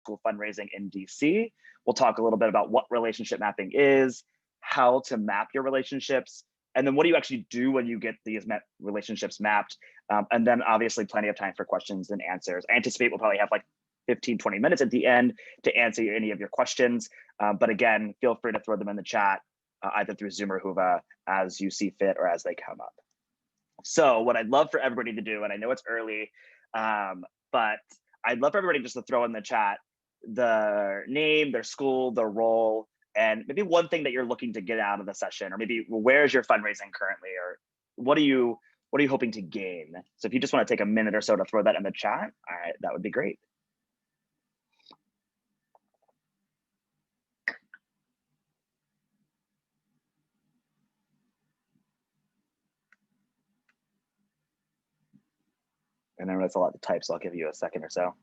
school fundraising in DC. We'll talk a little bit about what relationship mapping is, how to map your relationships, and then what do you actually do when you get these relationships mapped? And then obviously plenty of time for questions and answers. I anticipate we'll probably have like 15, 20 minutes at the end to answer any of your questions. But again, feel free to throw them in the chat, either through Zoom or Whova as you see fit or as they come up. So what I'd love for everybody to do, and I know it's early, but I'd love for everybody just to throw in the chat their name, their school, their role, and maybe one thing that you're looking to get out of the session, or maybe where's your fundraising currently, or what are you hoping to gain? So if you just want to take a minute or so to throw that in the chat, that would be great. And I know it's a lot to type, so I'll give you a second or so.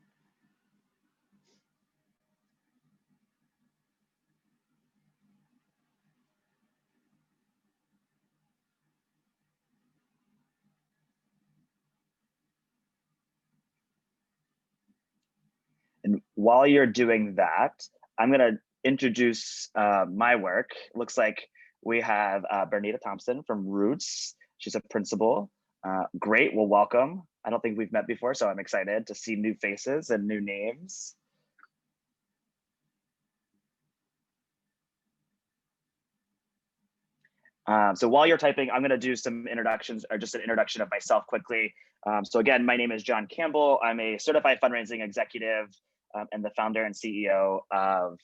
And while you're doing that, I'm going to introduce my work. Looks like we have Bernita Thompson from Roots. She's a principal. Great, well, welcome. I don't think we've met before, so I'm excited to see new faces and new names. So while you're typing, I'm going to do some introductions, or just an introduction of myself quickly. So again, my name is John Campbell. I'm a certified fundraising executive and the founder and CEO of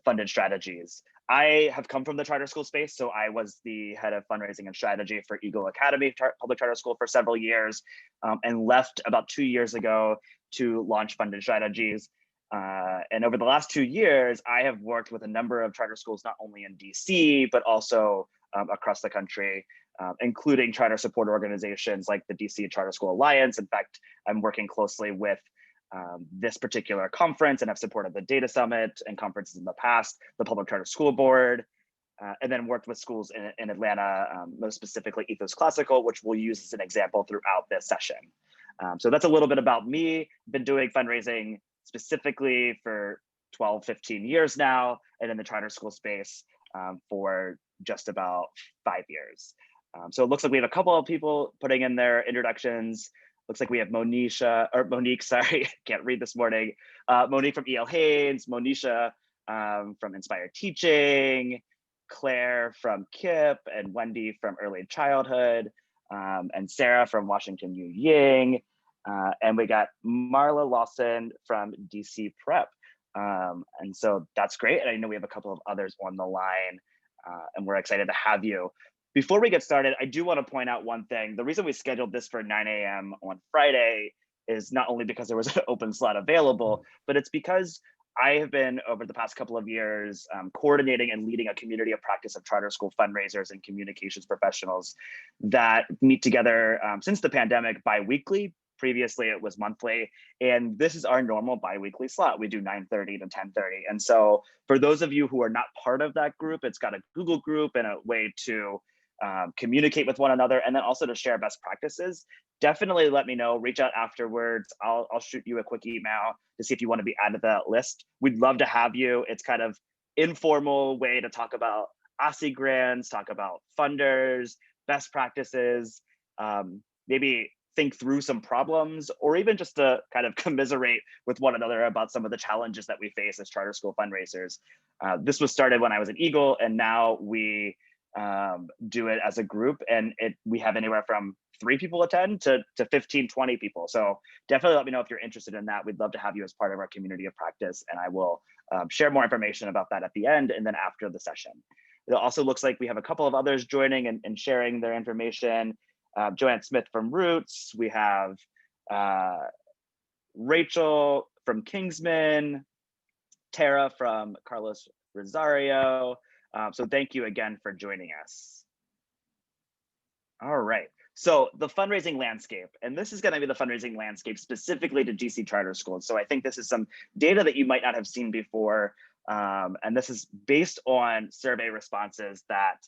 Funded Strategies. I have come from the charter school space, so I was the head of fundraising and strategy for Eagle Academy Public Charter School for several years, and left about 2 years ago to launch Funded Strategies. And over the last 2 years, I have worked with a number of charter schools, not only in DC, but also across the country, including charter support organizations like the DC Charter School Alliance. In fact, I'm working closely with this particular conference and have supported the Data Summit and conferences in the past, the Public Charter School Board, and then worked with schools in Atlanta, most specifically Ethos Classical, which we'll use as an example throughout this session. So that's a little bit about me. Been doing fundraising specifically for 12, 15 years now, and in the charter school space for just about 5 years. So it looks like we have a couple of people putting in their introductions. Looks like we have Monique, sorry, can't read this morning. Monique from E.L. Haynes, Monisha from Inspired Teaching, Claire from KIP, and Wendy from Early Childhood, and Sarah from Washington U Ying. And we got Marla Lawson from DC Prep. And so that's great. And I know we have a couple of others on the line, and we're excited to have you. Before we get started, I do want to point out one thing. The reason we scheduled this for 9 a.m. on Friday is not only because there was an open slot available, but it's because I have been, over the past couple of years, coordinating and leading a community of practice of charter school fundraisers and communications professionals that meet together since the pandemic bi-weekly. Previously, it was monthly, and this is our normal bi-weekly slot. We do 9:30 to 10:30. And so for those of you who are not part of that group, it's got a Google group and a way to communicate with one another, and then also to share best practices. Definitely let me know, reach out afterwards. I'll shoot you a quick email to see if you want to be added to that list. We'd love to have you. It's kind of informal way to talk about OSCE grants, talk about funders, best practices, maybe think through some problems, or even just to kind of commiserate with one another about some of the challenges that we face as charter school fundraisers. This was started when I was at Eagle, and now we do it as a group, and we have anywhere from 3 people attend to 15, 20 people. So definitely let me know if you're interested in that. We'd love to have you as part of our community of practice, and I will share more information about that at the end and then after the session. It also looks like we have a couple of others joining and sharing their information. Joanne Smith from Roots. We have Rachel from Kingsman, Tara from Carlos Rosario. So thank you again for joining us. All right, so the fundraising landscape, and this is going to be the fundraising landscape specifically to DC charter schools. So I think this is some data that you might not have seen before, and this is based on survey responses that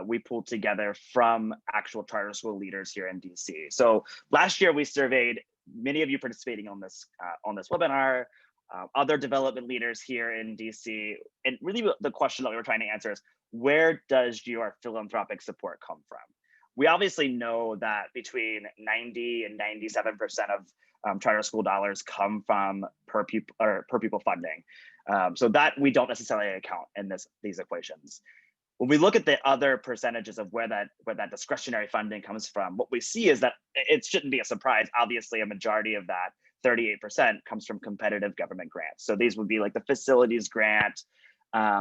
we pulled together from actual charter school leaders here in DC. So last year we surveyed many of you participating on this webinar, other development leaders here in DC. And really the question that we were trying to answer is, where does your philanthropic support come from? We obviously know that between 90 and 97% of charter school dollars come from per pupil funding. So that we don't necessarily account in these equations. When we look at the other percentages of where that discretionary funding comes from, what we see is that it shouldn't be a surprise. Obviously, a majority of that, 38%, comes from competitive government grants. So these would be like the facilities grant.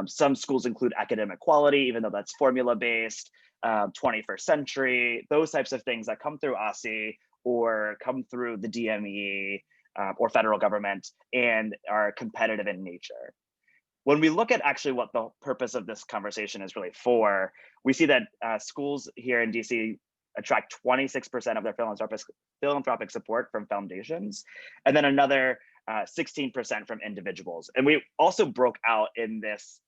Some schools include academic quality, even though that's formula based, 21st century, those types of things that come through OSSI or come through the DME or federal government and are competitive in nature. When we look at actually what the purpose of this conversation is really for, we see that schools here in DC attract 26% of their philanthropic support from foundations, and then another 16% from individuals. And we also broke out in this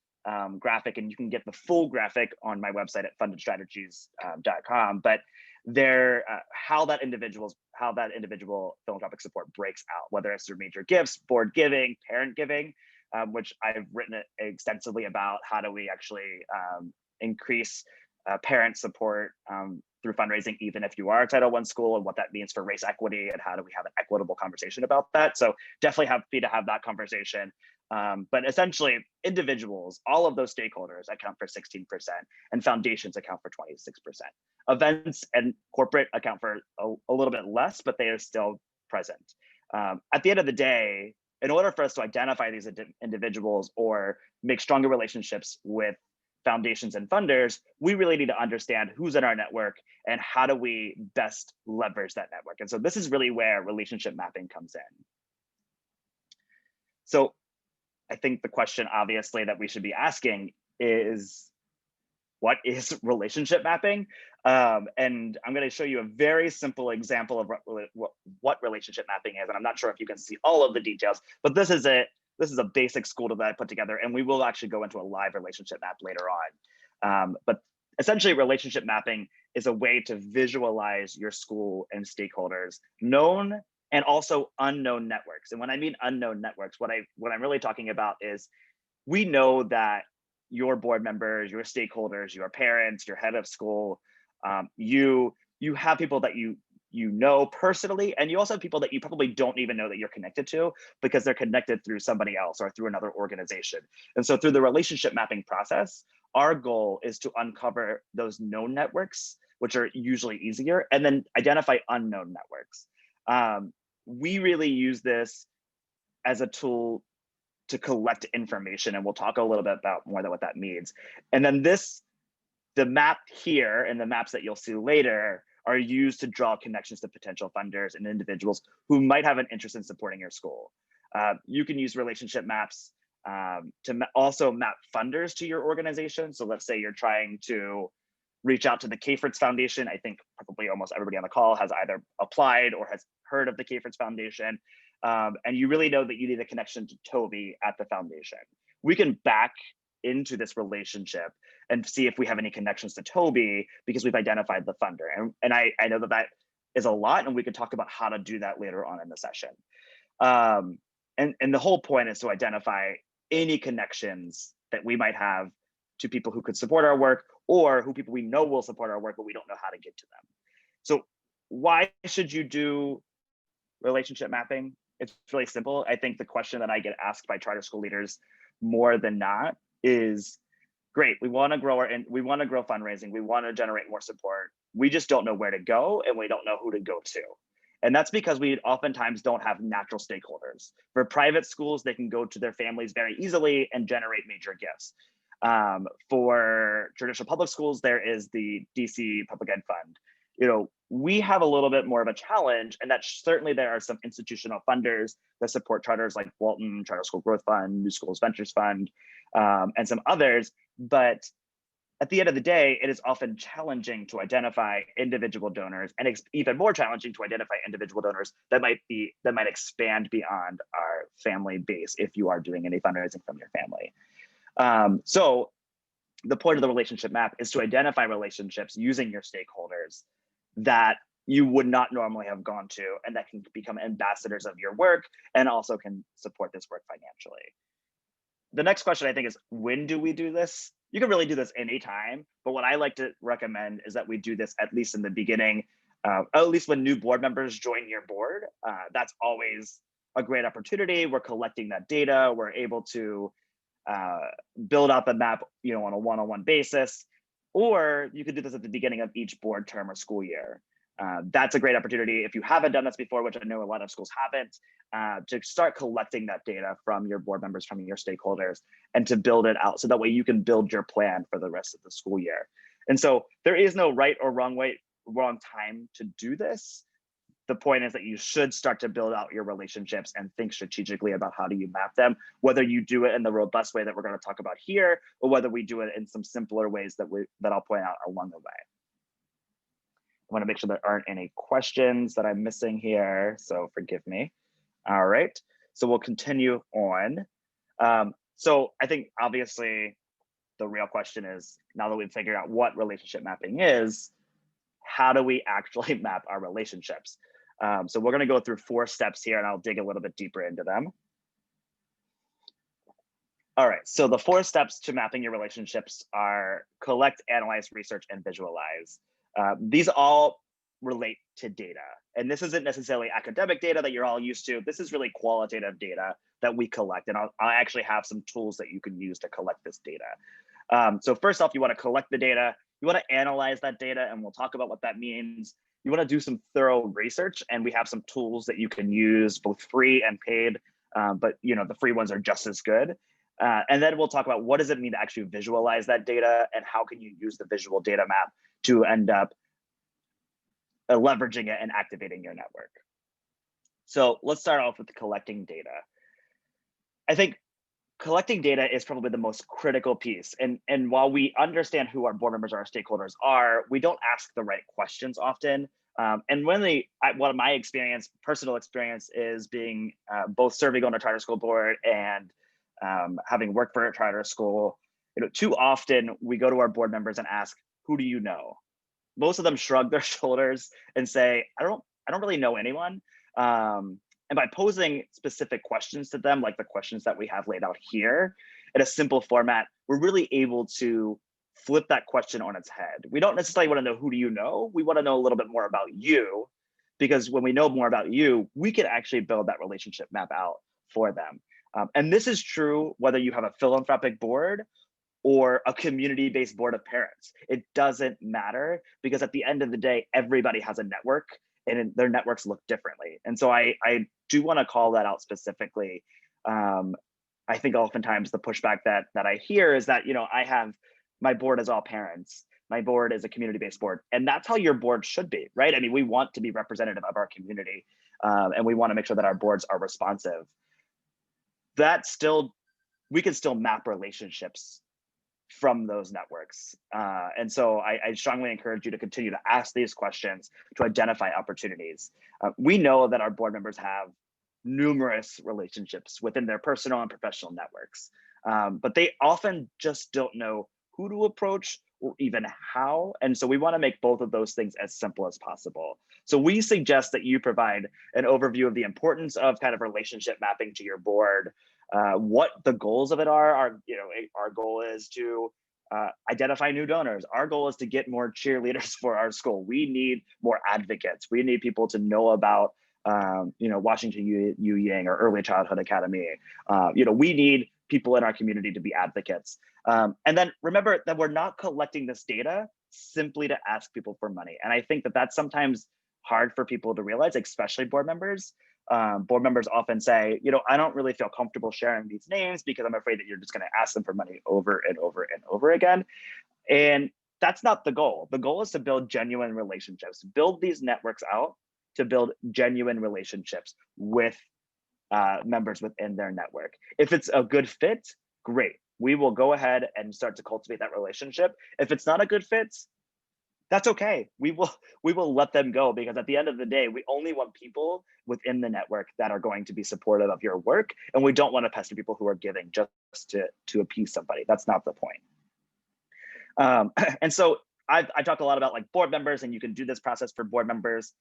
graphic, and you can get the full graphic on my website at fundedstrategies.com, but how that individual philanthropic support breaks out, whether it's through major gifts, board giving, parent giving, which I've written extensively about. How do we actually increase parent support through fundraising, even if you are a Title I school, and what that means for race equity, and how do we have an equitable conversation about that? So definitely happy to have that conversation. But essentially, individuals, all of those stakeholders account for 16%, and foundations account for 26%. Events and corporate account for a little bit less, but they are still present. At the end of the day, in order for us to identify these individuals or make stronger relationships with foundations and funders, we really need to understand who's in our network and how do we best leverage that network. And so this is really where relationship mapping comes in. So I think the question, obviously, that we should be asking is, what is relationship mapping? And I'm going to show you a very simple example of what relationship mapping is. And I'm not sure if you can see all of the details, but this is a basic school that I put together, and we will actually go into a live relationship map later on. But essentially, relationship mapping is a way to visualize your school and stakeholders, known and also unknown networks. And when I mean unknown networks, what I'm really talking about is, we know that your board members, your stakeholders, your parents, your head of school, you have people that you know personally, and you also have people that you probably don't even know that you're connected to, because they're connected through somebody else or through another organization. And so through the relationship mapping process, our goal is to uncover those known networks, which are usually easier, and then identify unknown networks. We really use this as a tool to collect information, and we'll talk a little bit about more about what that means. And then the map here and the maps that you'll see later are used to draw connections to potential funders and individuals who might have an interest in supporting your school. You can use relationship maps to also map funders to your organization. So let's say you're trying to reach out to the K-Fritz Foundation. I think probably almost everybody on the call has either applied or has heard of the K-Fritz Foundation. And you really know that you need a connection to Toby at the foundation. We can back into this relationship and see if we have any connections to Toby, because we've identified the funder. And I know that is a lot, and we could talk about how to do that later on in the session. And the whole point is to identify any connections that we might have to people who could support our work, or who people we know will support our work, but we don't know how to get to them. So why should you do relationship mapping? It's really simple. I think the question that I get asked by charter school leaders more than not is, great, we want to grow fundraising, we want to generate more support, we just don't know where to go, and we don't know who to go to. And that's because we oftentimes don't have natural stakeholders. For private schools, they can go to their families very easily and generate major gifts. For traditional public schools, there is the DC Public Ed Fund. We have a little bit more of a challenge, and that certainly there are some institutional funders that support charters like Walton, Charter School Growth Fund, New Schools Ventures Fund, and some others. But at the end of the day, it is often challenging to identify individual donors, and it's even more challenging to identify individual donors that might expand beyond our family base if you are doing any fundraising from your family. So the point of the relationship map is to identify relationships using your stakeholders that you would not normally have gone to, and that can become ambassadors of your work and also can support this work financially. The next question I think is, when do we do this? You can really do this anytime, but what I like to recommend is that we do this at least in the beginning, at least when new board members join your board. That's always a great opportunity. We're collecting that data. We're able to build out the map, on a one-on-one basis, or you could do this at the beginning of each board term or school year. That's a great opportunity if you haven't done this before, which I know a lot of schools haven't, to start collecting that data from your board members, from your stakeholders, and to build it out so that way you can build your plan for the rest of the school year. And so there is no right or wrong time to do this. The point is that you should start to build out your relationships and think strategically about how do you map them, whether you do it in the robust way that we're going to talk about here, or whether we do it in some simpler ways that I'll point out along the way. I want to make sure there aren't any questions that I'm missing here, so forgive me. All right, so we'll continue on. So I think obviously the real question is, now that we've figured out what relationship mapping is, how do we actually map our relationships? So we're going to go through 4 steps here, and I'll dig a little bit deeper into them. All right, so the 4 steps to mapping your relationships are collect, analyze, research, and visualize. These all relate to data. And this isn't necessarily academic data that you're all used to. This is really qualitative data that we collect. And I'll actually have some tools that you can use to collect this data. So first off, you want to collect the data. You want to analyze that data, and we'll talk about what that means. You want to do some thorough research, and we have some tools that you can use, both free and paid, but the free ones are just as good. And then we'll talk about what does it mean to actually visualize that data, and how can you use the visual data map to end up leveraging it and activating your network. So let's start off with collecting data. I think collecting data is probably the most critical piece. And while we understand who our board members or our stakeholders are, we don't ask the right questions often. And one of my experience, personal experience, is being both serving on a charter school board and having worked for a charter school. Too often we go to our board members and ask, who do you know? Most of them shrug their shoulders and say, I don't really know anyone. And by posing specific questions to them, like the questions that we have laid out here in a simple format, we're really able to flip that question on its head. We don't necessarily want to know who do you know. We want to know a little bit more about you, because when we know more about you, we can actually build that relationship map out for them. And this is true whether you have a philanthropic board or a community-based board of parents. It doesn't matter, because at the end of the day, everybody has a network, and their networks look differently. And so I do want to call that out specifically. I think oftentimes the pushback that I hear is that, I have, my board is all parents. My board is a community-based board. And that's how your board should be, right? I mean, we want to be representative of our community, and we want to make sure that our boards are responsive. We can still map relationships from those networks. And so I strongly encourage you to continue to ask these questions to identify opportunities. We know that our board members have numerous relationships within their personal and professional networks, but they often just don't know who to approach or even how. And so we want to make both of those things as simple as possible. So we suggest that you provide an overview of the importance of kind of relationship mapping to your board, what the goals of it are. Our goal is to identify new donors. Our goal is to get more cheerleaders for our school. We need more advocates. We need people to know about Washington U Yang or Early Childhood Academy. We need people in our community to be advocates. And then remember that we're not collecting this data simply to ask people for money. And I think that that's sometimes hard for people to realize, especially board members. Board members often say, I don't really feel comfortable sharing these names because I'm afraid that you're just going to ask them for money over and over and over again. And that's not the goal. The goal is to build genuine relationships, build these networks out to build genuine relationships with members within their network. If it's a good fit, great. We will go ahead and start to cultivate that relationship. If it's not a good fit, that's okay. We will let them go, because at the end of the day, we only want people within the network that are going to be supportive of your work, and we don't want to pester people who are giving just to appease somebody. That's not the point. And so I talked a lot about like board members, and you can do this process for board members.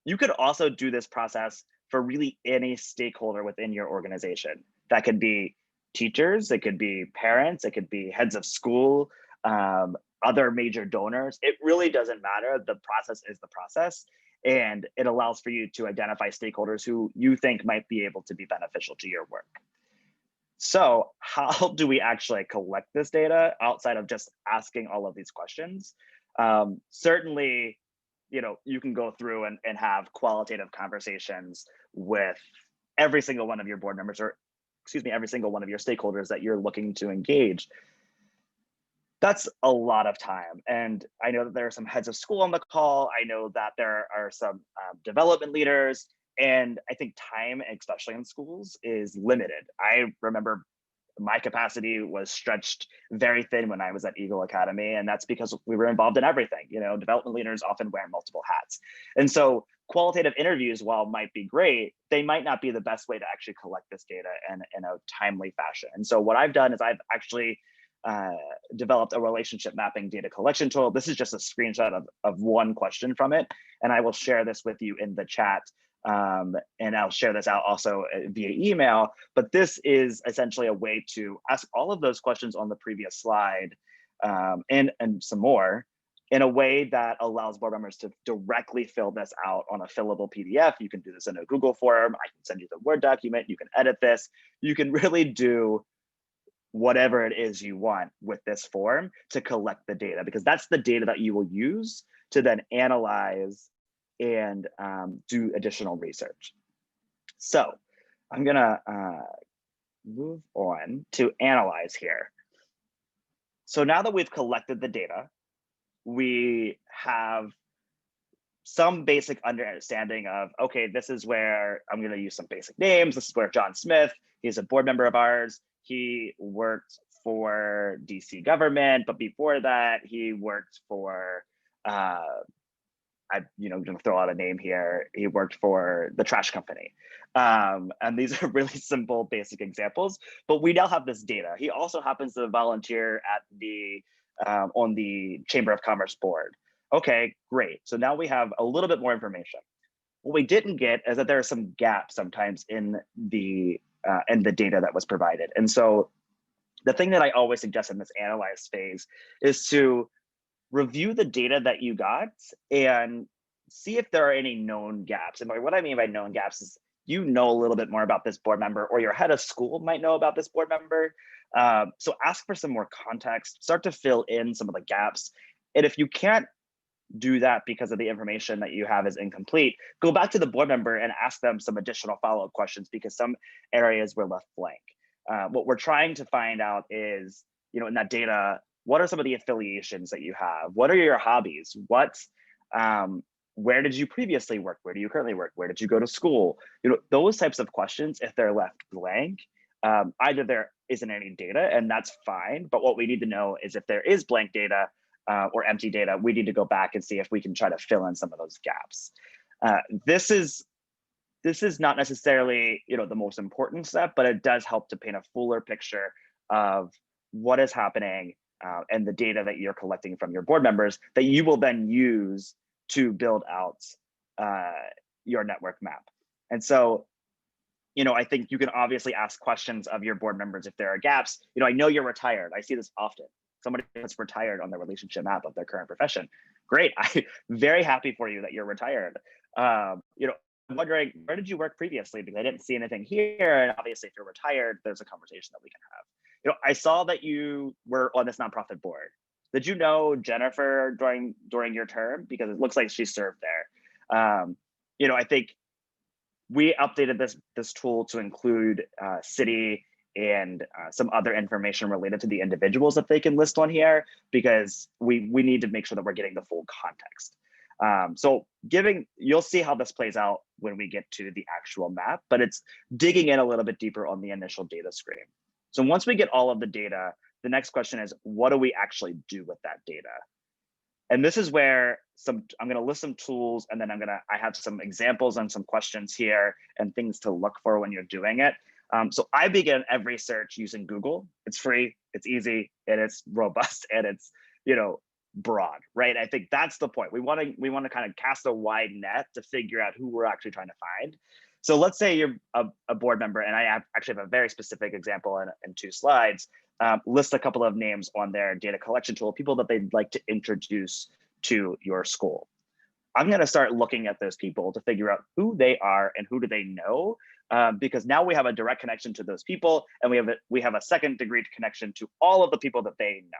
You could also do this process for really any stakeholder within your organization. That could be teachers, it could be parents, it could be heads of school, other major donors. It really doesn't matter. The process is the process. And it allows for you to identify stakeholders who you think might be able to be beneficial to your work. So how do we actually collect this data outside of just asking all of these questions? Certainly, you can go through and have qualitative conversations with every single one of your board members, or excuse me, every single one of your stakeholders that you're looking to engage. That's a lot of time. And I know that there are some heads of school on the call. I know that there are some development leaders. And I think time, especially in schools, is limited. I remember my capacity was stretched very thin when I was at Eagle Academy, and that's because we were involved in everything. Development leaders often wear multiple hats. And so qualitative interviews, while might be great, they might not be the best way to actually collect this data in a timely fashion. And so what I've done is I've actually developed a relationship mapping data collection tool. This is just a screenshot of one question from it, and I will share this with you in the chat. And I'll share this out also via email, but this is essentially a way to ask all of those questions on the previous slide, and some more, in a way that allows board members to directly fill this out on a fillable PDF. You can do this in a Google form. I can send you the Word document. You can edit this. You can really do whatever it is you want with this form to collect the data, because that's the data that you will use to then analyze and do additional research. So I'm gonna move on to analyze here. So now that we've collected the data, we have some basic understanding of, okay, this is where I'm gonna use some basic names. This is where John Smith, he's a board member of ours. He worked for DC government, but before that, he worked for, I'm gonna throw out a name here. He worked for the trash company. And these are really simple, basic examples, but we now have this data. He also happens to volunteer at on the Chamber of Commerce board. Okay, great. So now we have a little bit more information. What we didn't get is that there are some gaps sometimes in the data that was provided. And so the thing that I always suggest in this analyze phase is to review the data that you got and see if there are any known gaps. And what I mean by known gaps is a little bit more about this board member, or your head of school might know about this board member. So ask for some more context, start to fill in some of the gaps. And if you can't do that because of the information that you have is incomplete, go back to the board member and ask them some additional follow-up questions, because some areas were left blank. What we're trying to find out is, in that data, what are some of the affiliations that you have? What are your hobbies? Where did you previously work? Where do you currently work? Where did you go to school? Those types of questions, if they're left blank, either there isn't any data, and that's fine. But what we need to know is if there is blank data or empty data, we need to go back and see if we can try to fill in some of those gaps. This is not necessarily the most important step, but it does help to paint a fuller picture of what is happening and the data that you're collecting from your board members that you will then use to build out your network map. And so, I think you can obviously ask questions of your board members if there are gaps. I know you're retired. I see this often. Somebody that's retired on their relationship map of their current profession. Great. I'm very happy for you that you're retired. I'm wondering, where did you work previously? Because I didn't see anything here. And obviously, if you're retired, there's a conversation that we can have. I saw that you were on this nonprofit board. Did you know Jennifer during your term? Because it looks like she served there. I think we updated this tool to include city and some other information related to the individuals that they can list on here, because we need to make sure that we're getting the full context. So you'll see how this plays out when we get to the actual map, but it's digging in a little bit deeper on the initial data screen. So once we get all of the data, the next question is, what do we actually do with that data? And this is where I'm going to list some tools, and then I have some examples and some questions here and things to look for when you're doing it. So I begin every search using Google. It's free, it's easy, and it's robust, and it's broad, right? I think that's the point. We want to kind of cast a wide net to figure out who we're actually trying to find. So let's say you're a board member, and I actually have a very specific example in 2 slides. List a couple of names on their data collection tool, people that they'd like to introduce to your school. I'm going to start looking at those people to figure out who they are and who do they know, because now we have a direct connection to those people, and we have a second degree connection to all of the people that they know.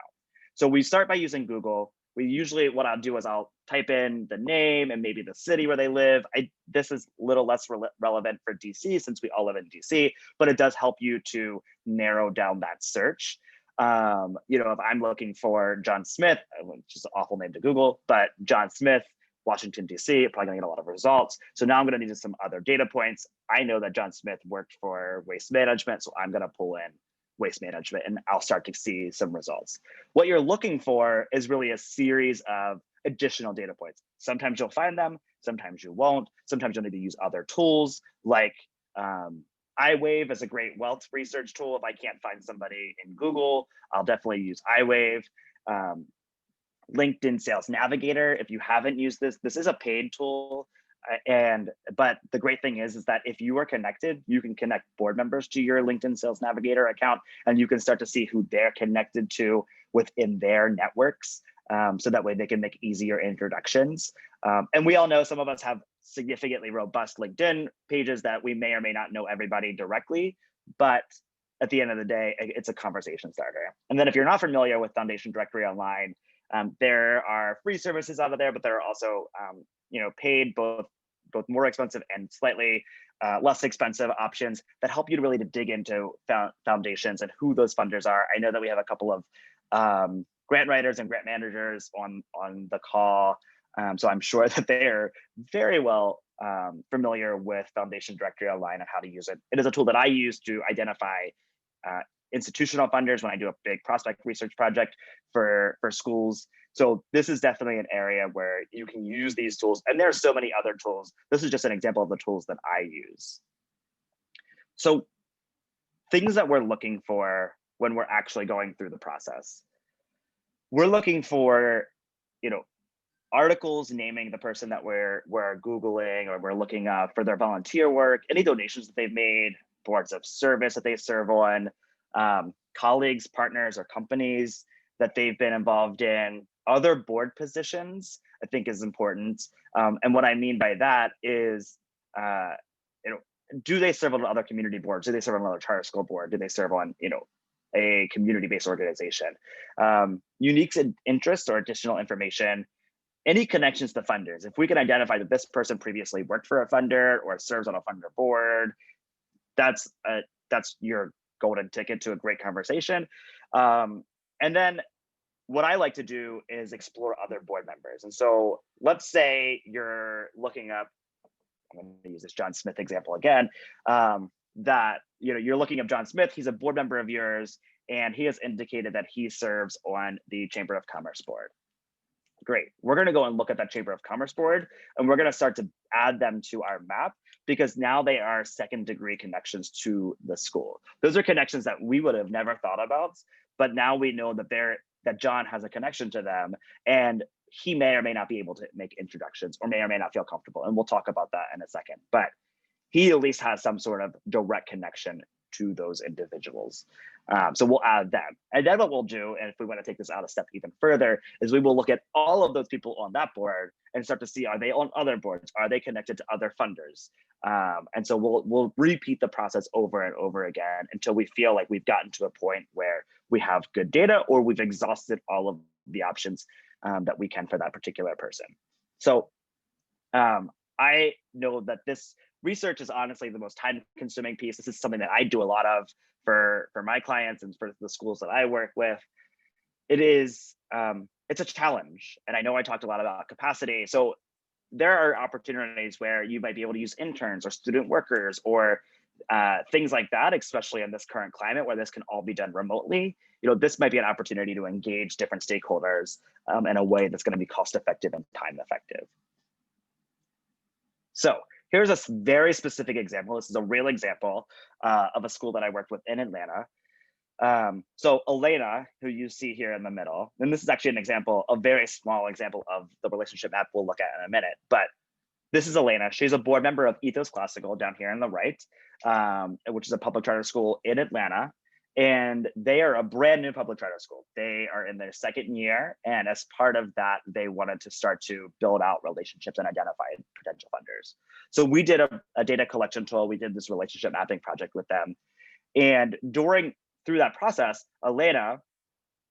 So we start by using Google. We usually, what I'll do is I'll type in the name and maybe the city where they live. This is a little less relevant for DC since we all live in DC, but it does help you to narrow down that search. If I'm looking for John Smith, which is an awful name to Google, but John Smith, Washington, D.C., probably gonna get a lot of results. So now I'm gonna need some other data points. I know that John Smith worked for waste management, so I'm gonna pull in waste management and I'll start to see some results. What you're looking for is really a series of additional data points. Sometimes you'll find them, sometimes you won't. Sometimes you'll need to use other tools like iWave is a great wealth research tool. If I can't find somebody in Google, I'll definitely use iWave. LinkedIn Sales Navigator. If you haven't used this is a paid tool. But the great thing is that if you are connected, you can connect board members to your LinkedIn Sales Navigator account, and you can start to see who they're connected to within their networks. So that way they can make easier introductions. And we all know some of us have significantly robust LinkedIn pages that we may or may not know everybody directly, but at the end of the day, it's a conversation starter. And then if you're not familiar with Foundation Directory Online, there are free services out of there, but there are also paid, both more expensive and slightly less expensive options that help you to really dig into foundations and who those funders are. I know that we have a couple of grant writers and grant managers on the call, so I'm sure that they're very well familiar with Foundation Directory Online and how to use it. It is a tool that I use to identify institutional funders when I do a big prospect research project for schools. So this is definitely an area where you can use these tools, and there are so many other tools. This is just an example of the tools that I use. So things that we're looking for when we're actually going through the process. We're looking for, articles naming the person that we're Googling or we're looking up for their volunteer work, any donations that they've made, boards of service that they serve on, colleagues, partners, or companies that they've been involved in, other board positions, I think is important. And what I mean by that is, do they serve on other community boards? Do they serve on another charter school board? Do they serve on, a community-based organization? Unique interests or additional information, any connections to funders. If we can identify that this person previously worked for a funder or serves on a funder board, that's your golden ticket to a great conversation. And then what I like to do is explore other board members. And so let's say you're looking up, I'm going to use this John Smith example again, that you're looking up John Smith, he's a board member of yours, and he has indicated that he serves on the Chamber of Commerce board. Great. We're going to go and look at that Chamber of Commerce board, and we're going to start to add them to our map because now they are second degree connections to the school. Those are connections that we would have never thought about, but now we know that John has a connection to them, and he may or may not be able to make introductions or may not feel comfortable. And we'll talk about that in a second, but he at least has some sort of direct connection to those individuals. So we'll add them. And then what we'll do, and if we want to take this out a step even further, is we will look at all of those people on that board and start to see, are they on other boards? Are they connected to other funders? And so we'll repeat the process over and over again until we feel like we've gotten to a point where we have good data or we've exhausted all of the options that we can for that particular person. So I know that this research is honestly the most time-consuming piece. This is something that I do a lot of for my clients and for the schools that I work with. It is, it's a challenge. And I know I talked a lot about capacity. So there are opportunities where you might be able to use interns or student workers or things like that, especially in this current climate where this can all be done remotely. This might be an opportunity to engage different stakeholders in a way that's going to be cost-effective and time-effective. So here's a very specific example. This is a real example of a school that I worked with in Atlanta. So Elena, who you see here in the middle, and this is actually an example, a very small example of the relationship map we'll look at in a minute, but this is Elena. She's a board member of Ethos Classical down here on the right, which is a public charter school in Atlanta. And they are a brand new public charter school. They are in their second year. And as part of that, they wanted to start to build out relationships and identify potential funders. So we did a data collection tool. We did this relationship mapping project with them. And through that process, Elena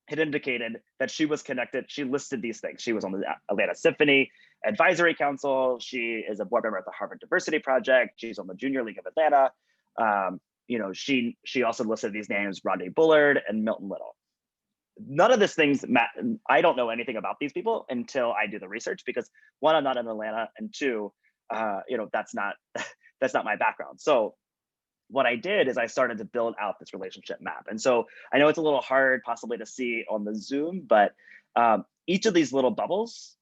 had indicated that she was connected. She listed these things. She was on the Atlanta Symphony Advisory Council. She is a board member at the Harvard Diversity Project. She's on the Junior League of Atlanta. She also listed these names: Rodney Bullard and Milton Little. None of these things, I don't know anything about these people until I do the research, because one, I'm not in Atlanta, and two, that's not my background. So what I did is I started to build out this relationship map. And so I know it's a little hard possibly to see on the Zoom, but each of these little bubbles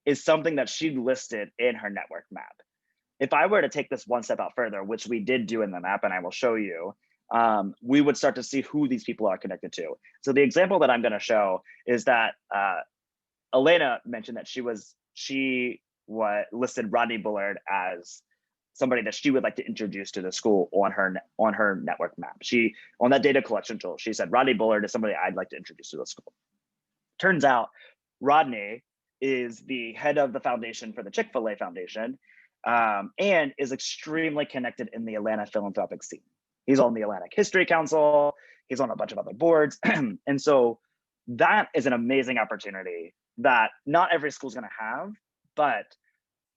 is something that she listed in her network map. If I were to take this one step out further, which we did do in the map, and I will show you, we would start to see who these people are connected to. So the example that I'm going to show is that Elena mentioned that she listed Rodney Bullard as somebody that she would like to introduce to the school on her network map. On that data collection tool, she said Rodney Bullard is somebody I'd like to introduce to the school. Turns out Rodney is the head of the foundation for the Chick-fil-A Foundation, and is extremely connected in the Atlanta philanthropic scene. He's on the Atlantic History Council. He's on a bunch of other boards. And so that is an amazing opportunity that not every school is going to have, but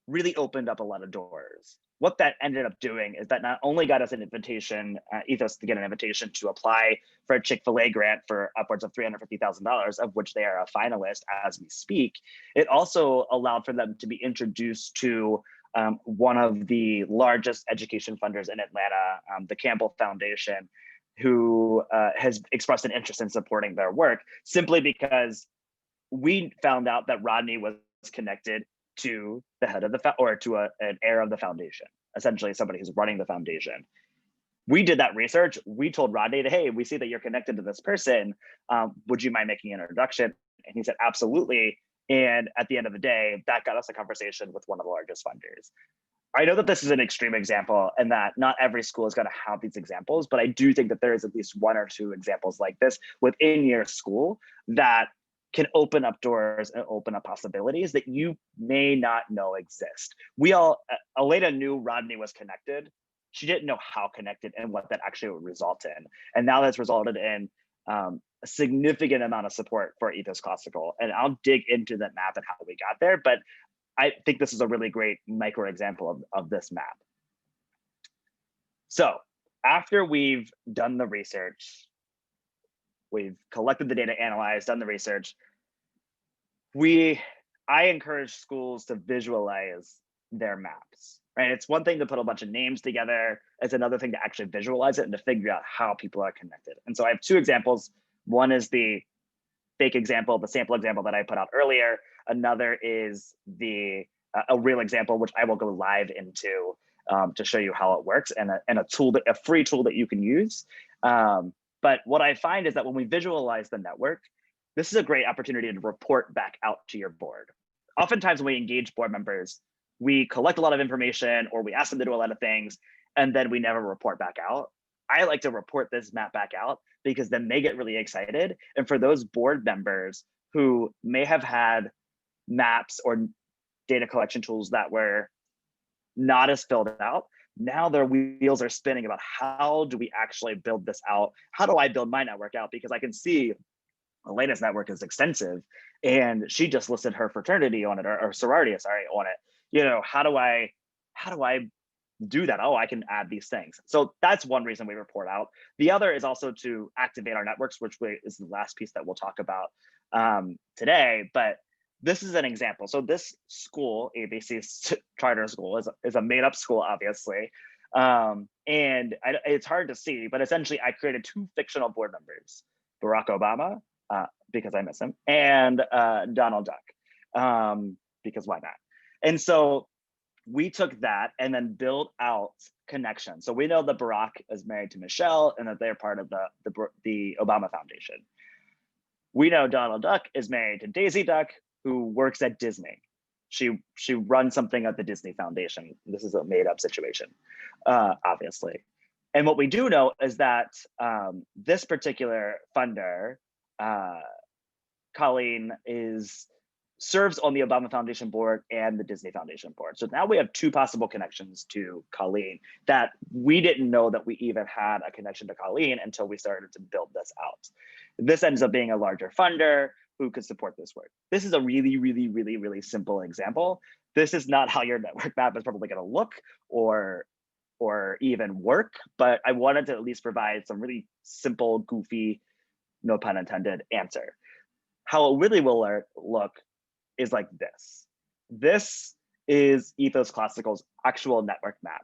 really opened up a lot of doors. What that ended up doing is that not only got us an invitation, Ethos to get an invitation to apply for a Chick-fil-A grant for upwards of $350,000, of which they are a finalist as we speak, it also allowed for them to be introduced to one of the largest education funders in Atlanta, the Campbell Foundation, who has expressed an interest in supporting their work, simply because we found out that Rodney was connected to the head of an heir of the foundation, essentially somebody who's running the foundation. We did that research. We told Rodney, hey, we see that you're connected to this person. Would you mind making an introduction? And he said, absolutely. And at the end of the day, that got us a conversation with one of the largest funders. I know that this is an extreme example and that not every school is going to have these examples, but I do think that there is at least one or two examples like this within your school that can open up doors and open up possibilities that you may not know exist. Elena knew Rodney was connected. She didn't know how connected and what that actually would result in. And now that's resulted in a significant amount of support for Ethos Classical. And I'll dig into that map and how we got there, but I think this is a really great micro example of this map. So after we've done the research, we've collected the data, analyzed, done the research, I encourage schools to visualize their maps, right? It's one thing to put a bunch of names together. It's another thing to actually visualize it and to figure out how people are connected. And so I have two examples. One is the fake example, the sample example that I put out earlier. Another is a real example, which I will go live into to show you how it works, and a free tool that you can use. But what I find is that when we visualize the network, this is a great opportunity to report back out to your board. Oftentimes when we engage board members, we collect a lot of information or we ask them to do a lot of things, and then we never report back out. I like to report this map back out because then they get really excited. And for those board members who may have had maps or data collection tools that were not as filled out, now their wheels are spinning about how do we actually build this out? How do I build my network out? Because I can see Elena's network is extensive and she just listed her fraternity on it or sorority, sorry, on it. How do I do that? Oh, I can add these things. So that's one reason we report out. The other is also to activate our networks, which is the last piece that we'll talk about today. But this is an example. So this school, ABC Charter School, is a made up school, obviously. It's hard to see, but essentially I created two fictional board members, Barack Obama, because I miss him, and Donald Duck, because why not? And so we took that and then built out connections. So we know that Barack is married to Michelle and that they're part of the Obama Foundation. We know Donald Duck is married to Daisy Duck, who works at Disney. She runs something at the Disney Foundation. This is a made up situation, obviously. And what we do know is that this particular funder, Colleen, serves on the Obama Foundation board and the Disney Foundation board. So now we have two possible connections to Colleen that we didn't know that we even had a connection to Colleen until we started to build this out. This ends up being a larger funder who could support this work. This is a really, really, really, really simple example. This is not how your network map is probably going to look or even work, but I wanted to at least provide some really simple, goofy, no pun intended, answer. How it really will look is like this. This is Ethos Classical's actual network map.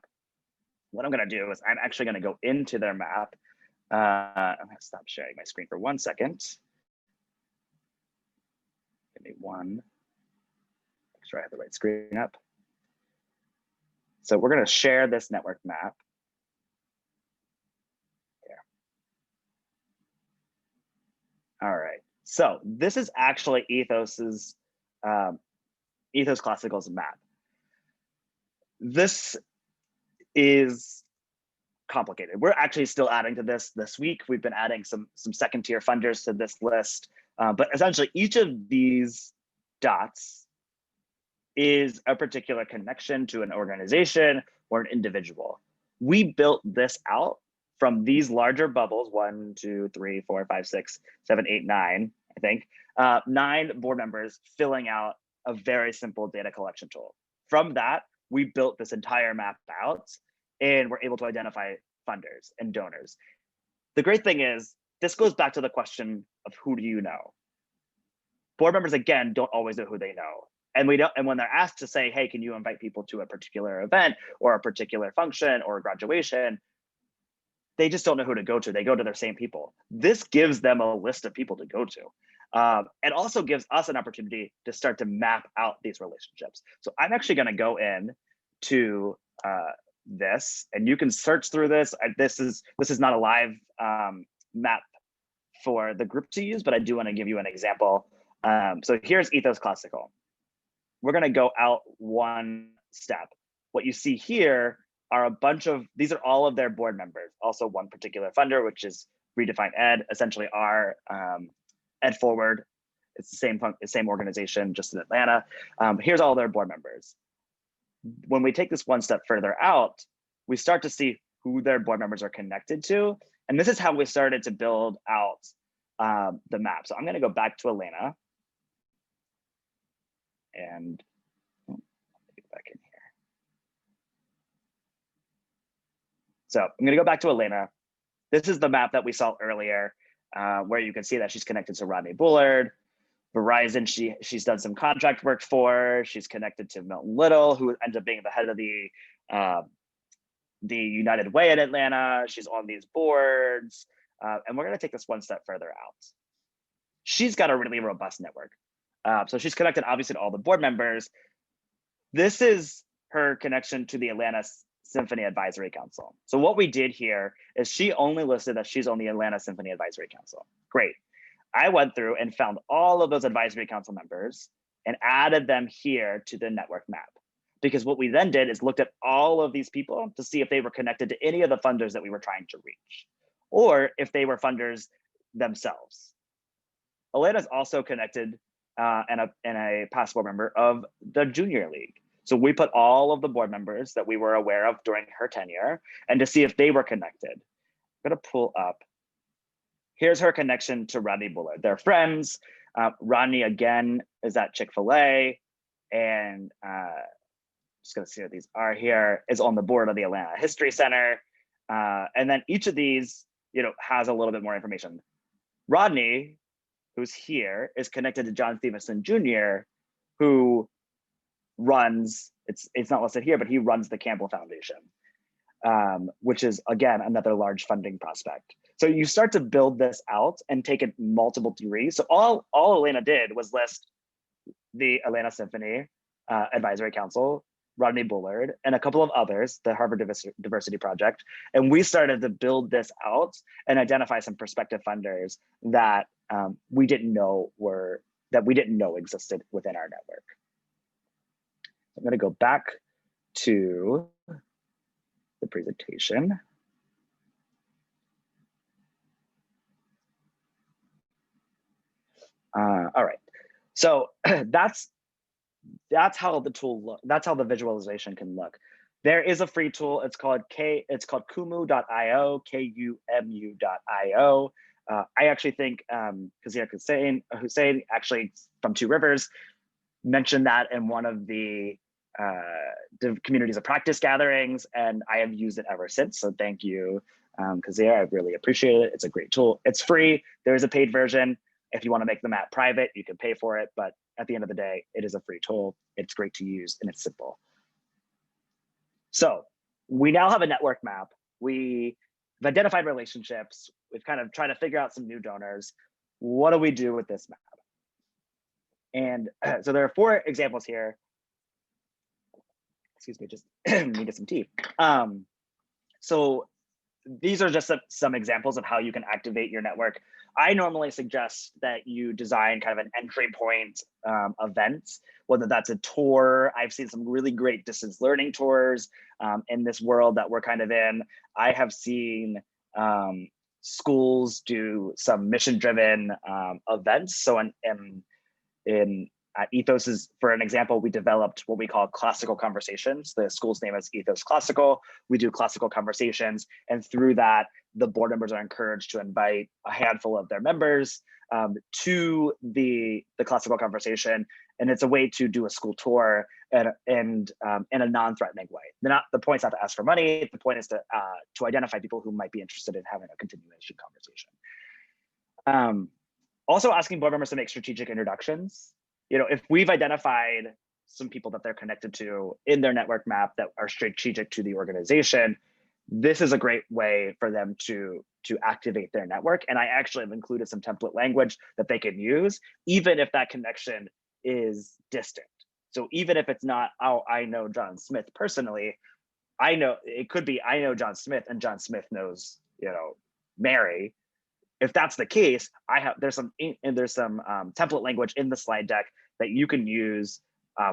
What I'm going to do is I'm actually going to go into their map. I'm going to stop sharing my screen for 1 second. Give me one. Make sure I have the right screen up. So we're going to share this network map. Here. All right. So this is actually Ethos Classical's map. This is complicated. We're actually still adding to this week. We've been adding some second tier funders to this list, but essentially each of these dots is a particular connection to an organization or an individual. We built this out from these larger bubbles, 1, 2, 3, 4, 5, 6, 7, 8, 9, I think, 9 board members filling out a very simple data collection tool. From that, we built this entire map out and we're able to identify funders and donors. The great thing is, this goes back to the question of who do you know? Board members, again, don't always know who they know. And when they're asked to say, hey, can you invite people to a particular event or a particular function or a graduation, they just don't know who to go to. They go to their same people. This gives them a list of people to go to. It also gives us an opportunity to start to map out these relationships. So I'm actually going to go in to this, and you can search through this. This is not a live map for the group to use, but I do want to give you an example. So here's Ethos Classical. We're going to go out one step. What you see here are a bunch of, these are all of their board members. Also one particular funder, which is Redefine Ed, essentially our Ed Forward. It's the same organization, just in Atlanta. Here's all their board members. When we take this one step further out, we start to see who their board members are connected to. And this is how we started to build out the map. So I'm going to go back to Elena. And get back in here. So I'm going to go back to Elena. This is the map that we saw earlier, where you can see that she's connected to Rodney Bullard. Verizon, she's done some contract work for. She's connected to Milton Little, who ends up being the head of the United Way in Atlanta. She's on these boards. And we're going to take this one step further out. She's got a really robust network. So she's connected, obviously, to all the board members. This is her connection to the Atlanta Symphony Advisory Council. So what we did here is she only listed that she's on the Atlanta Symphony Advisory Council. Great. I went through and found all of those advisory council members and added them here to the network map. Because what we then did is looked at all of these people to see if they were connected to any of the funders that we were trying to reach, or if they were funders themselves. Atlanta's also connected and a past board member of the Junior League. So we put all of the board members that we were aware of during her tenure and to see if they were connected. I'm gonna pull up. Here's her connection to Rodney Bullard. They're friends. Rodney, again, is at Chick-fil-A. And just gonna see what these are here, is on the board of the Atlanta History Center. And then each of these, has a little bit more information. Rodney, who's here, is connected to John Stevenson Jr., who runs, it's not listed here, but he runs the Campbell Foundation, which is, again, another large funding prospect. So you start to build this out and take it multiple degrees. So all Elena did was list the Atlanta Symphony Advisory Council, Rodney Bullard, and a couple of others, the Harvard Diversity Project. And we started to build this out and identify some prospective funders that we didn't know existed within our network. I'm going to go back to the presentation. All right, so that's how the tool that's how the visualization can look. There is a free tool. It's called kumu.io, kumu.io. I actually think Kazir Hussein actually from Two Rivers mentioned that in one of the communities of practice gatherings, and I have used it ever since. So thank you, Kazir. I really appreciate it. It's a great tool. It's free. There is a paid version. If you want to make the map private, you can pay for it. But at the end of the day, it is a free tool. It's great to use and it's simple. So we now have a network map. We've identified relationships. We've kind of tried to figure out some new donors. What do we do with this map? And so there are 4 examples here. Excuse me, just needed some tea. So these are just some examples of how you can activate your network. I normally suggest that you design kind of an entry point event, whether that's a tour. I've seen some really great distance learning tours in this world that we're kind of in. I have seen schools do some mission-driven events. So at Ethos, is for an example, we developed what we call classical conversations. The school's name is Ethos Classical. We do classical conversations, and through that, the board members are encouraged to invite a handful of their members to the classical conversation, and it's a way to do a school tour and in a non-threatening way. The point's not to ask for money. The point is to identify people who might be interested in having a continuation conversation. Also asking board members to make strategic introductions. If we've identified some people that they're connected to in their network map that are strategic to the organization, this is a great way for them to activate their network. And I actually have included some template language that they can use, even if that connection is distant. So even if it's not, oh, I know John Smith personally, it could be, I know John Smith and John Smith knows, Mary. If that's the case, there's some template language in the slide deck that you can use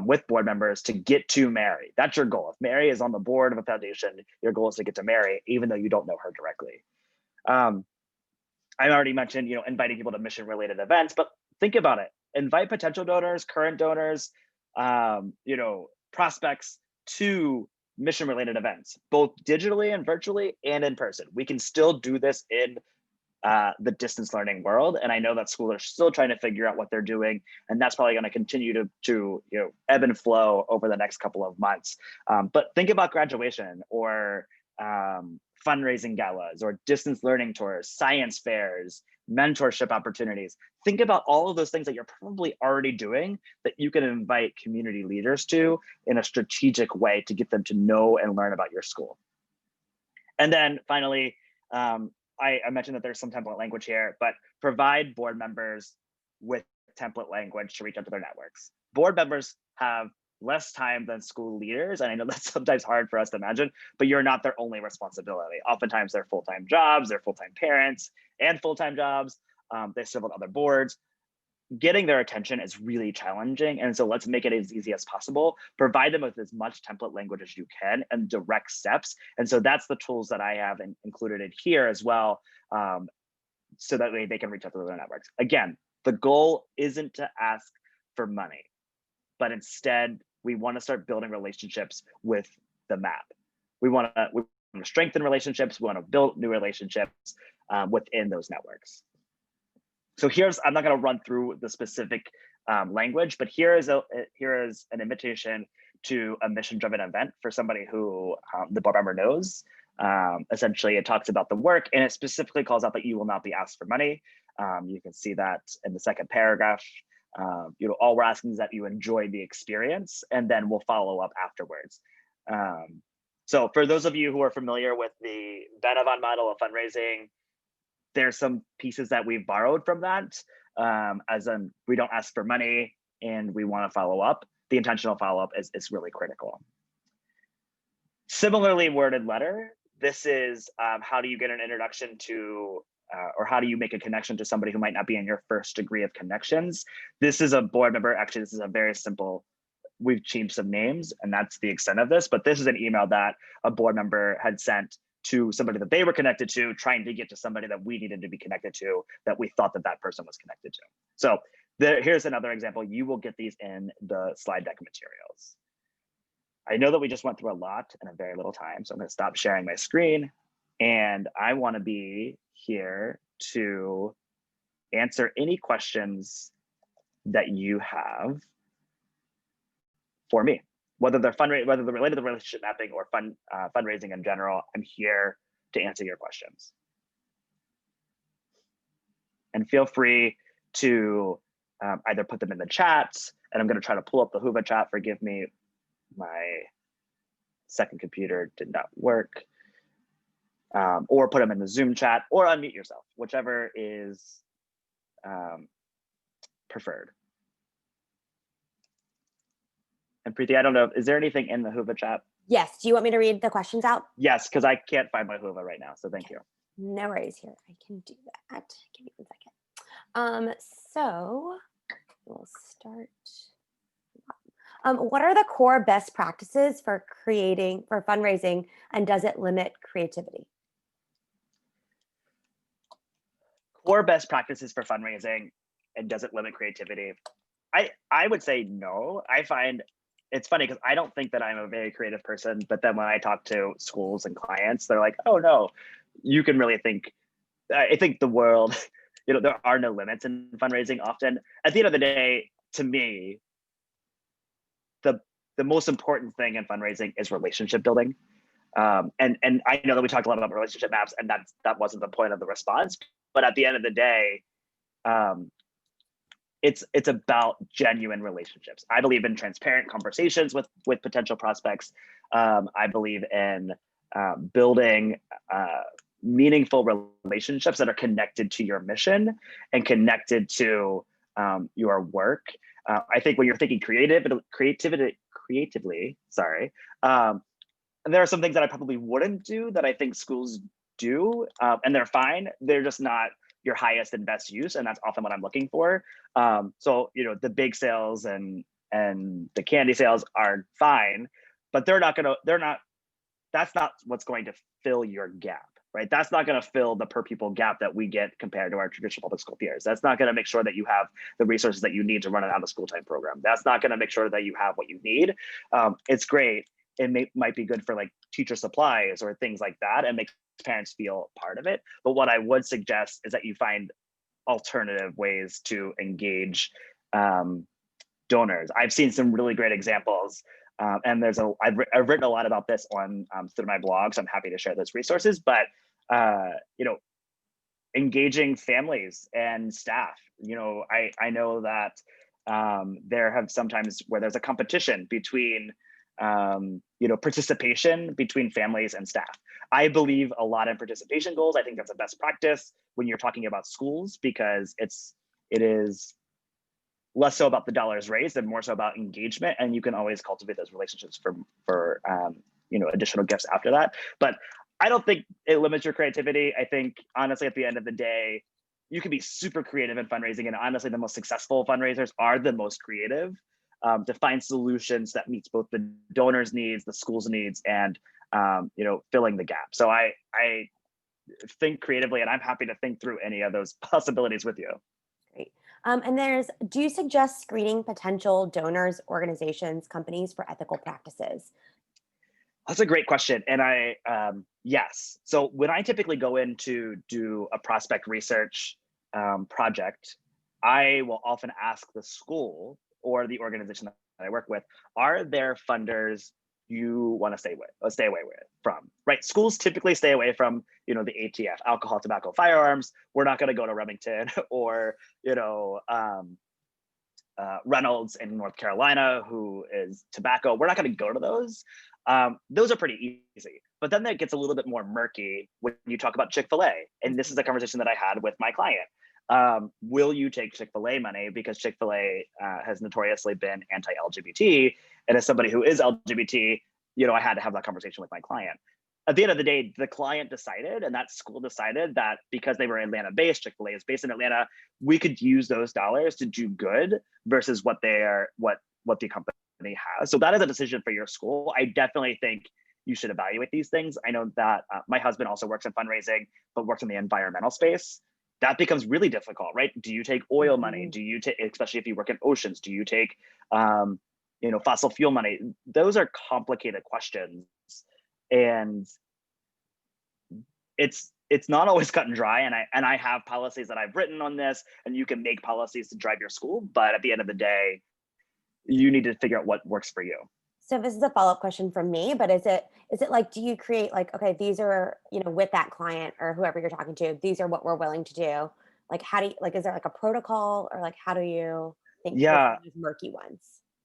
with board members to get to Mary. That's your goal. If Mary is on the board of a foundation, your goal is to get to Mary, even though you don't know her directly. I already mentioned, inviting people to mission-related events, but think about it. Invite potential donors, current donors, prospects to mission-related events, both digitally and virtually and in person. We can still do this in the distance learning world. And I know that schools are still trying to figure out what they're doing. And that's probably going to continue to ebb and flow over the next couple of months. But think about graduation or fundraising galas or distance learning tours, science fairs, mentorship opportunities. Think about all of those things that you're probably already doing that you can invite community leaders to in a strategic way to get them to know and learn about your school. And then finally, I mentioned that there's some template language here, but provide board members with template language to reach out to their networks. Board members have less time than school leaders, and I know that's sometimes hard for us to imagine, but you're not their only responsibility. Oftentimes they're full-time jobs, they're full-time parents and full-time jobs. They serve on other boards. Getting their attention is really challenging. And so let's make it as easy as possible. Provide them with as much template language as you can and direct steps. And so that's the tools that I have included in here as well. So that way they can reach out to their networks. Again, the goal isn't to ask for money, but instead we want to start building relationships with the map. We want to strengthen relationships. We want to build new relationships within those networks. So I'm not going to run through the specific language, but here is an invitation to a mission-driven event for somebody who the board member knows. Essentially, it talks about the work, and it specifically calls out that you will not be asked for money. You can see that in the second paragraph. All we're asking is that you enjoy the experience, and then we'll follow up afterwards. So for those of you who are familiar with the Banavon model of fundraising, there's some pieces that we've borrowed from that, as in we don't ask for money and we want to follow up. The intentional follow-up is really critical. Similarly worded letter. This is how do you get an introduction to, or how do you make a connection to somebody who might not be in your first degree of connections? This is a board member. Actually, this is a very simple, we've changed some names and that's the extent of this, but this is an email that a board member had sent to somebody that they were connected to, trying to get to somebody that we needed to be connected to, that we thought that that person was connected to. So here's another example. You will get these in the slide deck materials. I know that we just went through a lot in a very little time, so I'm going to stop sharing my screen, and I want to be here to answer any questions that you have for me, whether they're whether they're related to relationship mapping or fundraising in general. I'm here to answer your questions, and feel free to either put them in the chat, and I'm going to try to pull up the Whova chat. Forgive me, my second computer did not work. Or put them in the Zoom chat, or unmute yourself, whichever is preferred. And Preeti, I don't know, is there anything in the Whova chat? Yes, do you want me to read the questions out? Yes, because I can't find my Whova right now, so thank you. No worries here, I can do that. Give me 1 second. So we'll start. What are the core best practices for fundraising, and does it limit creativity? Core best practices for fundraising, and does it limit creativity? I would say no. I find it's funny because I don't think that I'm a very creative person, but then when I talk to schools and clients, they're like, oh no, you can really think. I think the world, there are no limits in fundraising often. At the end of the day, to me, the most important thing in fundraising is relationship building. And I know that we talked a lot about relationship maps, and that wasn't the point of the response. But at the end of the day, it's about genuine relationships. I believe in transparent conversations with potential prospects. I believe in building meaningful relationships that are connected to your mission and connected to your work. I think when you're thinking creatively, sorry, there are some things that I probably wouldn't do that I think schools do, and they're fine. They're just not your highest and best use, and that's often what I'm looking for. So the big sales and the candy sales are fine, but that's not what's going to fill your gap, right? That's not going to fill the per pupil gap that we get compared to our traditional public school peers. That's not going to make sure that you have the resources that you need to run an out of school time program. That's not going to make sure that you have what you need. It's great. It might be good for like teacher supplies or things like that, and makes parents feel part of it. But what I would suggest is that you find alternative ways to engage donors. I've seen some really great examples. And I've written a lot about this on through my blog, so I'm happy to share those resources. But engaging families and staff. I know that there have sometimes where there's a competition between participation between families and staff. I believe a lot in participation goals. I think that's a best practice when you're talking about schools, because it is less so about the dollars raised and more so about engagement, and you can always cultivate those relationships for additional gifts after that. But I don't think it limits your creativity. I think honestly, at the end of the day, you can be super creative in fundraising, and honestly, the most successful fundraisers are the most creative to find solutions that meets both the donors' needs, the school's needs, and filling the gap. So I think creatively, and I'm happy to think through any of those possibilities with you. Great. And do you suggest screening potential donors, organizations, companies for ethical practices? That's a great question. And yes. So when I typically go in to do a prospect research project, I will often ask the school or the organization that I work with, are there funders you want to stay away from, right? Schools typically stay away from, the ATF, alcohol, tobacco, firearms. We're not going to go to Remington or, Reynolds in North Carolina, who is tobacco. We're not going to go to those. Those are pretty easy. But then that gets a little bit more murky when you talk about Chick-fil-A. And this is a conversation that I had with my client. Will you take Chick-fil-A money? Because Chick-fil-A has notoriously been anti-LGBT. And as somebody who is LGBT, I had to have that conversation with my client. At the end of the day, the client decided, and that school decided, that because they were Atlanta based, Chick-fil-A is based in Atlanta, we could use those dollars to do good versus what the company has. So that is a decision for your school. I definitely think you should evaluate these things. I know that my husband also works in fundraising, but works in the environmental space. That becomes really difficult, right? Do you take oil money? Do you take, especially if you work in oceans, do you take, fossil fuel money? Those are complicated questions, and it's not always cut and dry. And I have policies that I've written on this, and you can make policies to drive your school, but at the end of the day, you need to figure out what works for you. So this is a follow-up question from me, but is it like, do you create like, okay, these are, with that client or whoever you're talking to, these are what we're willing to do? Like, how do you, like, is there like a protocol, or like, how do you think through Yeah. these murky ones?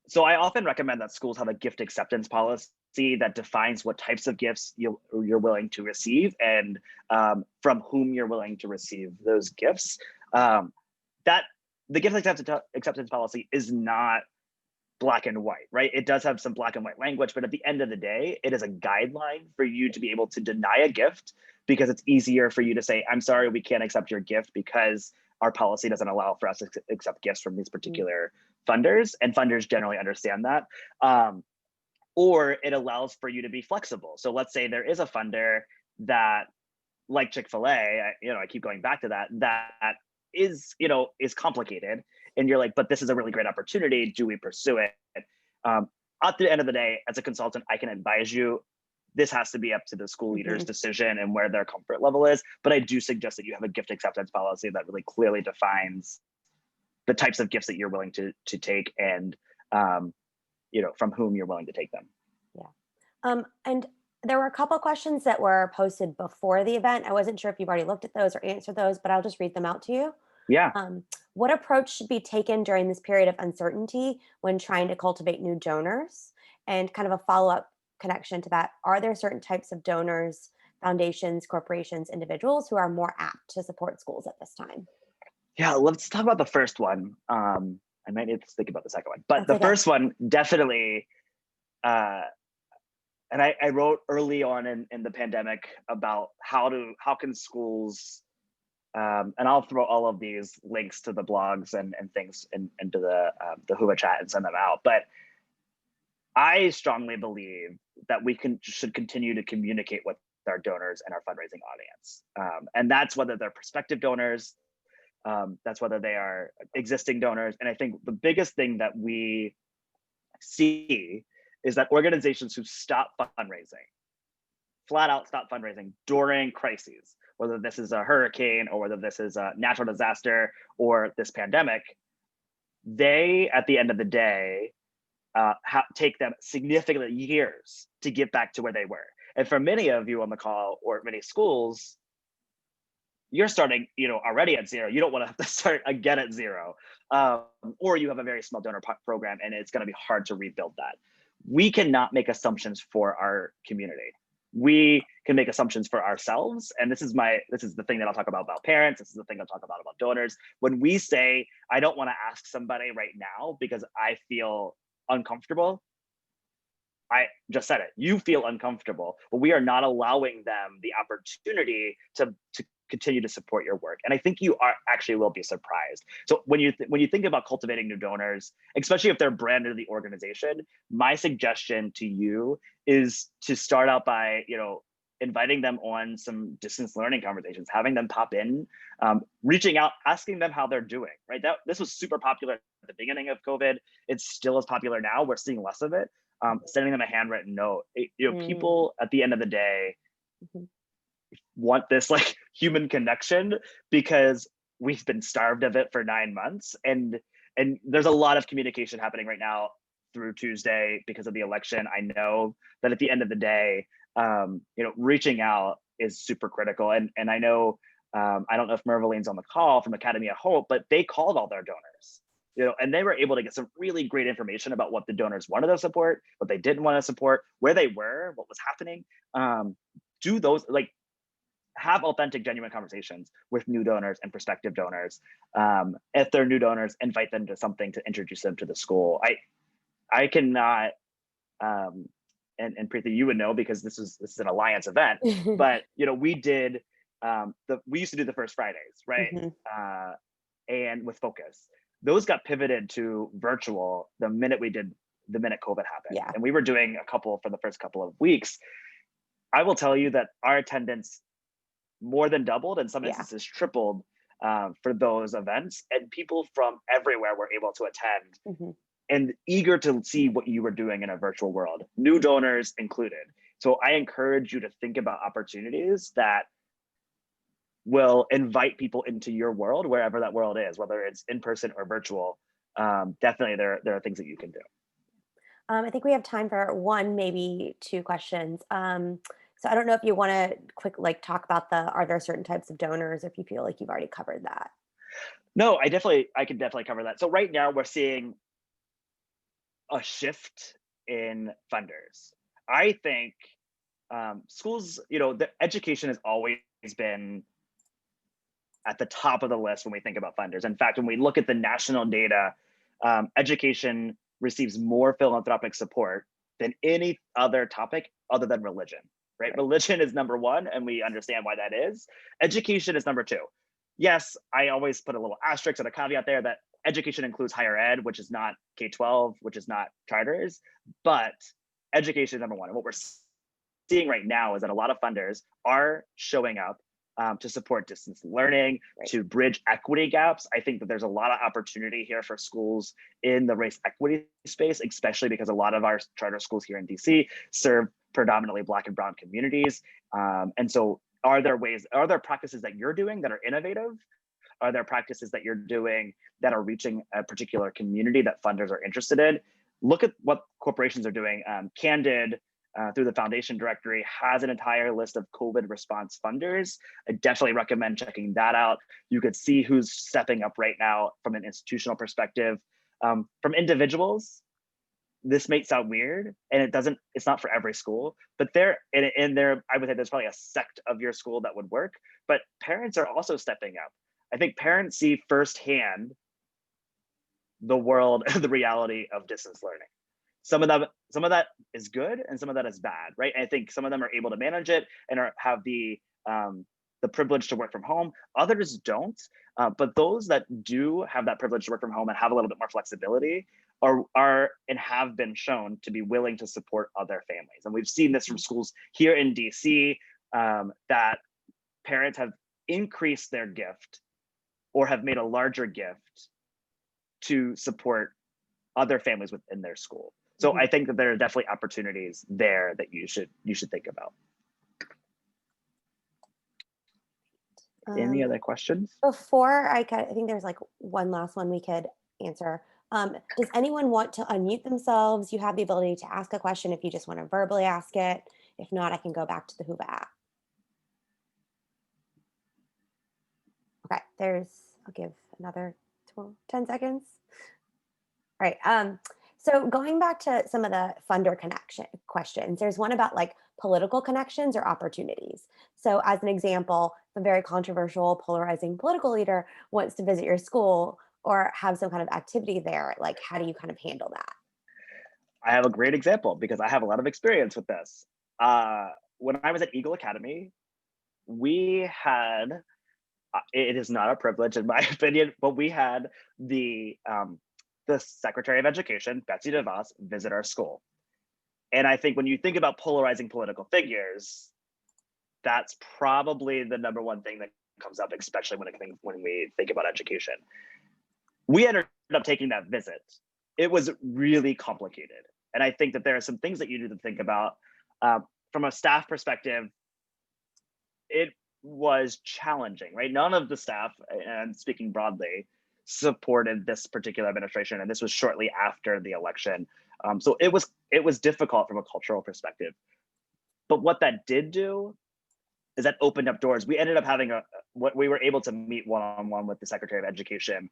So I often recommend that schools have a gift acceptance policy that defines what types of gifts you're willing to receive, and from whom you're willing to receive those gifts. That the gift acceptance policy is not black and white, right? It does have some black and white language, but at the end of the day, it is a guideline for you to be able to deny a gift, because it's easier for you to say, I'm sorry, we can't accept your gift because our policy doesn't allow for us to accept gifts from these particular funders, and funders generally understand that. Or it allows for you to be flexible. So let's say there is a funder that, like Chick-fil-A, I keep going back to that is complicated, and you're like, but this is a really great opportunity. Do we pursue it? At the end of the day, as a consultant, I can advise you. This has to be up to the school leader's decision and where their comfort level is. But I do suggest that you have a gift acceptance policy that really clearly defines the types of gifts that you're willing to take, and from whom you're willing to take them. Yeah. And there were a couple questions that were posted before the event. I wasn't sure if you've already looked at those or answered those, but I'll just read them out to you. Yeah. What approach should be taken during this period of uncertainty when trying to cultivate new donors? And kind of a follow-up connection to that, are there certain types of donors, foundations, corporations, individuals who are more apt to support schools at this time? Yeah, let's talk about the first one. I might need to think about the second one, but That's the first one definitely, and I wrote early on in the pandemic about how can schools, and I'll throw all of these links to the blogs and things into the Whoa chat and send them out. But I strongly believe that we should continue to communicate with our donors and our fundraising audience, and that's whether they're prospective donors, that's whether they are existing donors. And I think the biggest thing that we see is that organizations who stop fundraising, flat out stop fundraising during crises, whether this is a hurricane or whether this is a natural disaster or this pandemic, they, at the end of the day, take them significant years to get back to where they were. And for many of you on the call, or many schools, you're starting, already at zero. You don't want to have to start again at zero, or you have a very small donor program, and it's going to be hard to rebuild that. We cannot make assumptions for our community. We can make assumptions for ourselves, and this is the thing that I'll talk about parents. This is the thing I'll talk about donors. When we say, I don't want to ask somebody right now because I feel uncomfortable, I just said it. You feel uncomfortable, but we are not allowing them the opportunity to continue to support your work. And I think you will be surprised. So when you think about cultivating new donors, especially if they're brand new to the organization, my suggestion to you is to start out by inviting them on some distance learning conversations, having them pop in, reaching out, asking them how they're doing. Right? This was super popular at the beginning of COVID. It's still as popular now. We're seeing less of it. Sending them a handwritten note. People at the end of the day want this human connection, because we've been starved of it for 9 months, and there's a lot of communication happening right now through Tuesday because of the election. I know that at the end of the day, reaching out is super critical, and I know I don't know if Mervaline's on the call from Academy of Hope, but they called all their donors. And they were able to get some really great information about what the donors wanted to support, what they didn't want to support, where they were, what was happening. Do those, have authentic, genuine conversations with new donors and prospective donors. If they're new donors, invite them to something to introduce them to the school. I cannot and Preeti, you would know because this is an alliance event, but we did we used to do the first Fridays, right? Mhm. And with Focus, those got pivoted to virtual the minute COVID happened, Yeah. and we were doing a couple for the first couple of weeks. I will tell you that our attendance more than doubled, in some Yeah. instances tripled, for those events, and people from everywhere were able to attend Mhm. and eager to see what you were doing in a virtual world, new donors included. So I encourage you to think about opportunities that will invite people into your world, wherever that world is, whether it's in person or virtual. Definitely, there are things that you can do. I think we have time for one, maybe two questions. So I don't know if you want to like talk about are there certain types of donors, if you feel like you've already covered that. No, I can definitely cover that. So right now we're seeing a shift in funders. I think schools, the education has always been at the top of the list when we think about funders. In fact, when we look at the national data, education receives more philanthropic support than any other topic other than religion, right? Right. Religion is number one, and we understand why that is. Education is number two. Yes, I always put a little asterisk and a caveat there that education includes higher ed, which is not K-12, which is not charters, but education is number one. And what we're seeing right now is that a lot of funders are showing up to support distance learning, Right. to bridge equity gaps. I think that there's a lot of opportunity here for schools in the race equity space, especially because a lot of our charter schools here in DC serve predominantly Black and Brown communities. And so are there practices that you're doing that are innovative? Are there practices that you're doing that are reaching a particular community that funders are interested in? Look at what corporations are doing. Candid, through the foundation directory, has an entire list of COVID response funders. I definitely recommend checking that out. You could see who's stepping up right now from an institutional perspective. From individuals, this may sound weird, and it's not for every school, but I would say there's probably a sect of your school that would work, but parents are also stepping up. I think parents see firsthand the world, the reality of distance learning. Some of that is good, and some of that is bad, right? And I think some of them are able to manage it and have the privilege to work from home. Others don't, but those that do have that privilege to work from home and have a little bit more flexibility are and have been shown to be willing to support other families. And we've seen this from schools here in DC, that parents have increased their gift or have made a larger gift to support other families within their school. So Mhm. I think that there are definitely opportunities there that you should think about. Any Um, other questions? Before I think there's like one last one we could answer. Does anyone want to unmute themselves? You have the ability to ask a question if you just want to verbally ask it. If not, I can go back to the Whova app. Okay, I'll give another 10 seconds. All right. So going back to some of the funder connection questions, there's one about like political connections or opportunities. So as an example, a very controversial, polarizing political leader wants to visit your school or have some kind of activity there. Like, how do you kind of handle that? I have a great example because I have a lot of experience with this. When I was at Eagle Academy, we had, it is not a privilege in my opinion, but we had the Secretary of Education, Betsy DeVos, visit our school. And I think when you think about polarizing political figures, that's probably the number one thing that comes up, especially when we think about education. We ended up taking that visit. It was really complicated. And I think that there are some things that you need to think about. From a staff perspective, it was challenging, right? None of the staff, and speaking broadly, supported this particular administration, and this was shortly after the election. So it was difficult from a cultural perspective. But what that did do is that opened up doors. We ended up having we were able to meet one-on-one with the Secretary of Education,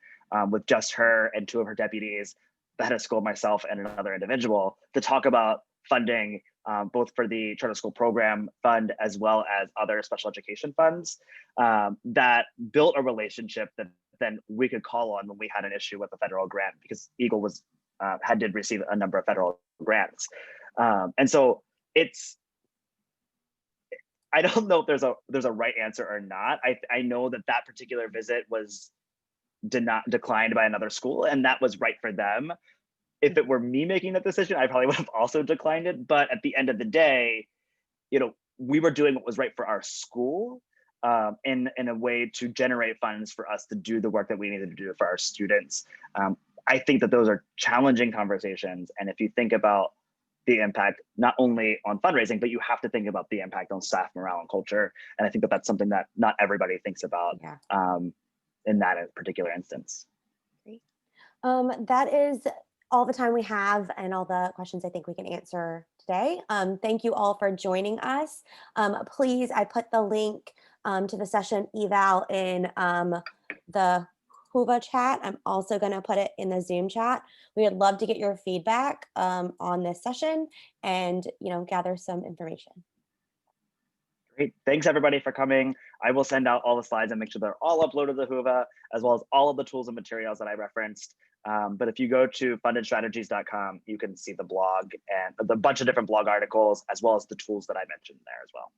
with just her and two of her deputies, the head of school, myself, and another individual, to talk about funding, both for the charter school program fund as well as other special education funds, that built a relationship that then we could call on when we had an issue with a federal grant, because Eagle did receive a number of federal grants. And so it's, I don't know if there's a right answer or not. I know that that particular visit was declined by another school, and that was right for them. If it were me making that decision, I probably would have also declined it. But at the end of the day, we were doing what was right for our school, in a way to generate funds for us to do the work that we needed to do for our students. I think that those are challenging conversations. And if you think about the impact, not only on fundraising, but you have to think about the impact on staff morale and culture. And I think that that's something that not everybody thinks about, Yeah. in that particular instance. Great. That is all the time we have and all the questions I think we can answer today. Thank you all for joining us. Please, I put the link to the session eval in the Huva chat. I'm also going to put it in the Zoom chat. We would love to get your feedback on this session and gather some information. Great. Thanks everybody for coming. I will send out all the slides and make sure they're all uploaded to Huva, as well as all of the tools and materials that I referenced. But if you go to fundedstrategies.com, you can see the blog and a bunch of different blog articles, as well as the tools that I mentioned there as well.